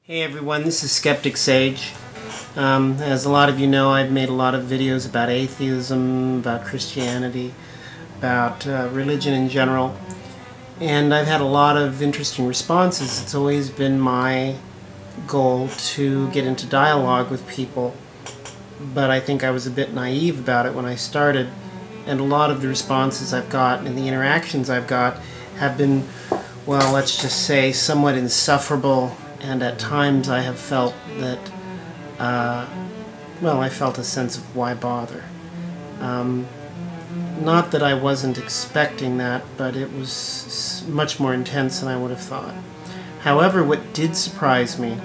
Hey everyone, this is Skeptic Sage. As a lot of you know, I've made a lot of videos about atheism, about Christianity, about religion in general, and I've had a lot of interesting responses. It's always been my goal to get into dialogue with people, but I think I was a bit naive about it when I started, and a lot of the responses I've got and the interactions I've got have been, well, let's just say, somewhat insufferable. And at times I have felt that, well, I felt a sense of why bother. Not that I wasn't expecting that, but it was much more intense than I would have thought. However, what did surprise me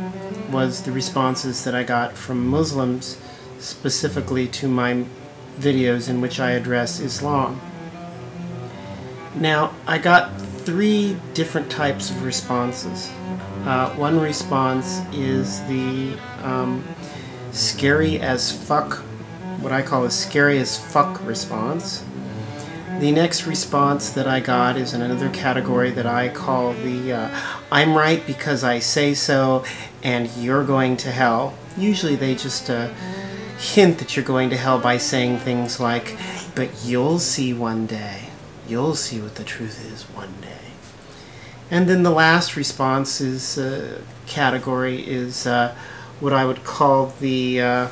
was the responses that I got from Muslims, specifically to my videos in which I address Islam. Now, I got 3 different types of responses. One response is the scary as fuck, what I call a scary as fuck response. The next response that I got is in another category that I call the I'm right because I say so and you're going to hell. Usually they just hint that you're going to hell by saying things like, but you'll see one day. You'll see what the truth is one day. And then the last response is category is what I would call the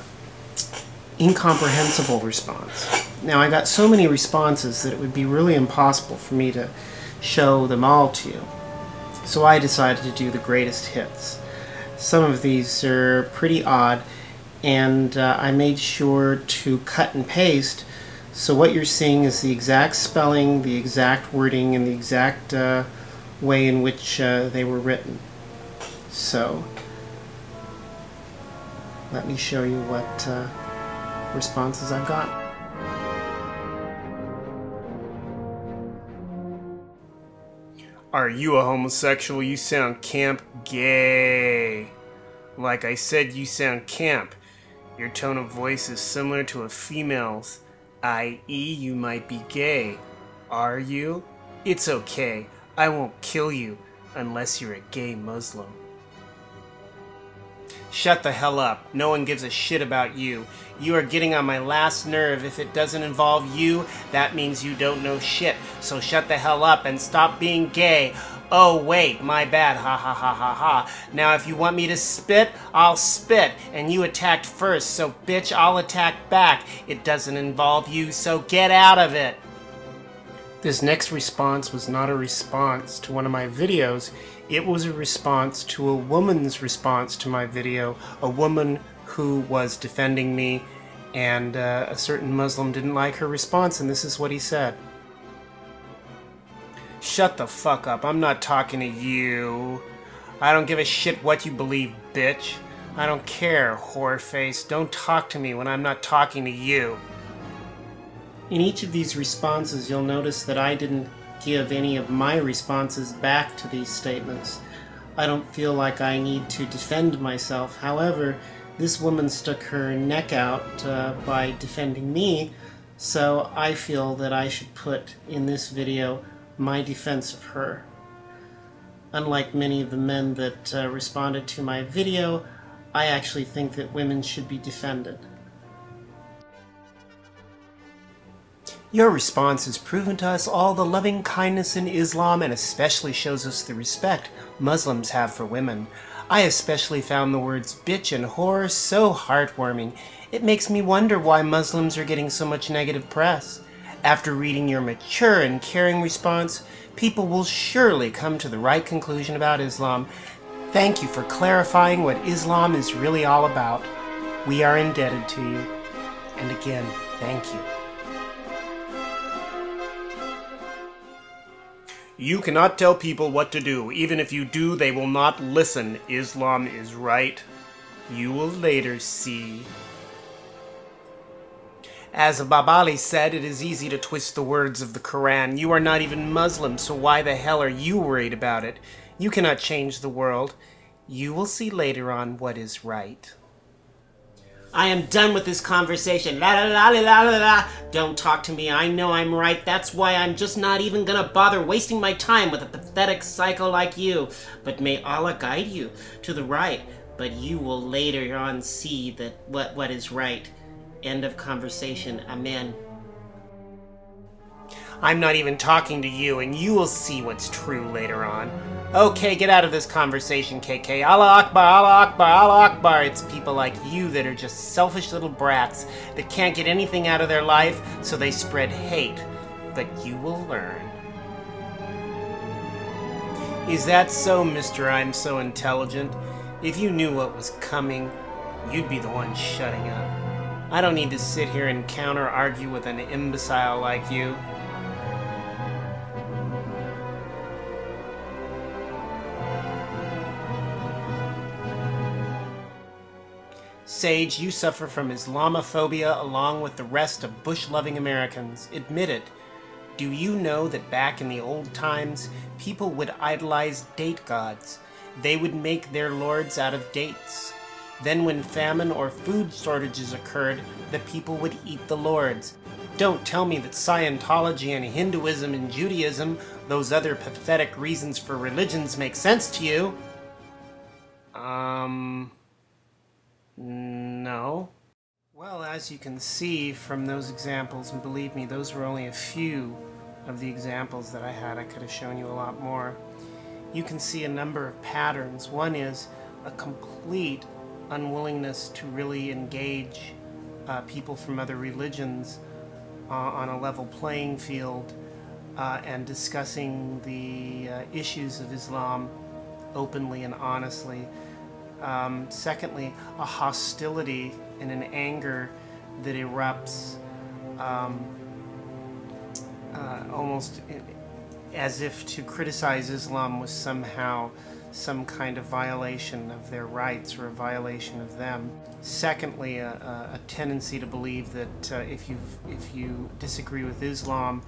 incomprehensible response. Now, I got so many responses that it would be really impossible for me to show them all to you. So I decided to do the greatest hits. Some of these are pretty odd, and I made sure to cut and paste. So what you're seeing is the exact spelling, the exact wording, and the exact way in which they were written. So let me show you what responses I've got. Are you a homosexual? You sound camp gay. Like I said, you sound camp. Your tone of voice is similar to a female's, i.e. you might be gay. Are you? It's okay. I won't kill you unless you're a gay Muslim. Shut the hell up. No one gives a shit about you. You are getting on my last nerve. If it doesn't involve you, that means you don't know shit. So shut the hell up and stop being gay. Oh wait, my bad, ha ha ha ha ha. Now if you want me to spit, I'll spit. And you attacked first, so bitch, I'll attack back. It doesn't involve you, so get out of it. This next response was not a response to one of my videos. It was a response to a woman's response to my video. A woman who was defending me, and a certain Muslim didn't like her response, and this is what he said. Shut the fuck up. I'm not talking to you. I don't give a shit what you believe, bitch. I don't care, whoreface. Don't talk to me when I'm not talking to you. In each of these responses, you'll notice that I didn't give any of my responses back to these statements. I don't feel like I need to defend myself. However, this woman stuck her neck out by defending me, so I feel that I should put in this video my defense of her. Unlike many of the men that responded to my video, I actually think that women should be defended. Your response has proven to us all the loving kindness in Islam and especially shows us the respect Muslims have for women. I especially found the words bitch and whore so heartwarming. It makes me wonder why Muslims are getting so much negative press. After reading your mature and caring response, people will surely come to the right conclusion about Islam. Thank you for clarifying what Islam is really all about. We are indebted to you. And again, thank you. You cannot tell people what to do. Even if you do, they will not listen. Islam is right. You will later see. As Babali said, it is easy to twist the words of the Quran. You are not even Muslim, so why the hell are you worried about it? You cannot change the world. You will see later on what is right. I am done with this conversation. La la la la la la. Don't talk to me. I know I'm right. That's why I'm just not even gonna bother wasting my time with a pathetic psycho like you. But may Allah guide you to the right. But you will later on see that what is right. End of conversation. Amen. I'm not even talking to you, and you will see what's true later on. Okay, get out of this conversation, KK. Allah Akbar, Allah Akbar, Allah Akbar. It's people like you that are just selfish little brats that can't get anything out of their life, so they spread hate. But you will learn. Is that so, Mr. I'm so intelligent? If you knew what was coming, you'd be the one shutting up. I don't need to sit here and counter-argue with an imbecile like you. Sage, you suffer from Islamophobia along with the rest of bush-loving Americans. Admit it. Do you know that back in the old times, people would idolize date gods? They would make their lords out of dates. Then when famine or food shortages occurred, the people would eat the lords. Don't tell me that Scientology and Hinduism and Judaism, those other pathetic reasons for religions, make sense to you. No. Well, as you can see from those examples, and believe me, those were only a few of the examples that I had. I could have shown you a lot more. You can see a number of patterns. One is a complete unwillingness to really engage people from other religions on a level playing field and discussing the issues of Islam openly and honestly. Secondly, a hostility and an anger that erupts almost as if to criticize Islam was somehow some kind of violation of their rights or a violation of them. Secondly, a tendency to believe that if you disagree with Islam,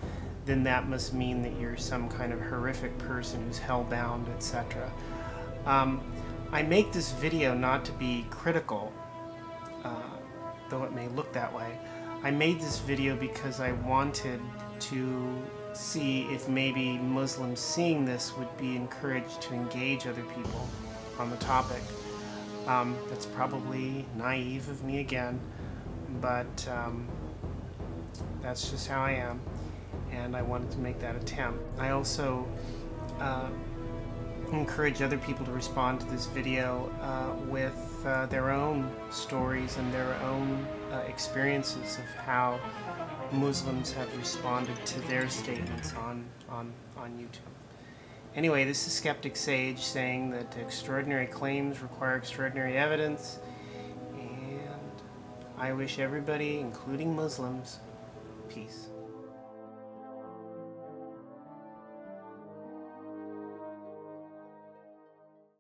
then that must mean that you're some kind of horrific person who's hellbound, etc. I make this video not to be critical, though it may look that way. I made this video because I wanted to see if maybe Muslims seeing this would be encouraged to engage other people on the topic. That's probably naive of me again, but that's just how I am, and I wanted to make that attempt. I also encourage other people to respond to this video with their own stories and their own experiences of how Muslims have responded to their statements on YouTube. Anyway, this is Skeptic Sage saying that extraordinary claims require extraordinary evidence, and I wish everybody, including Muslims, peace.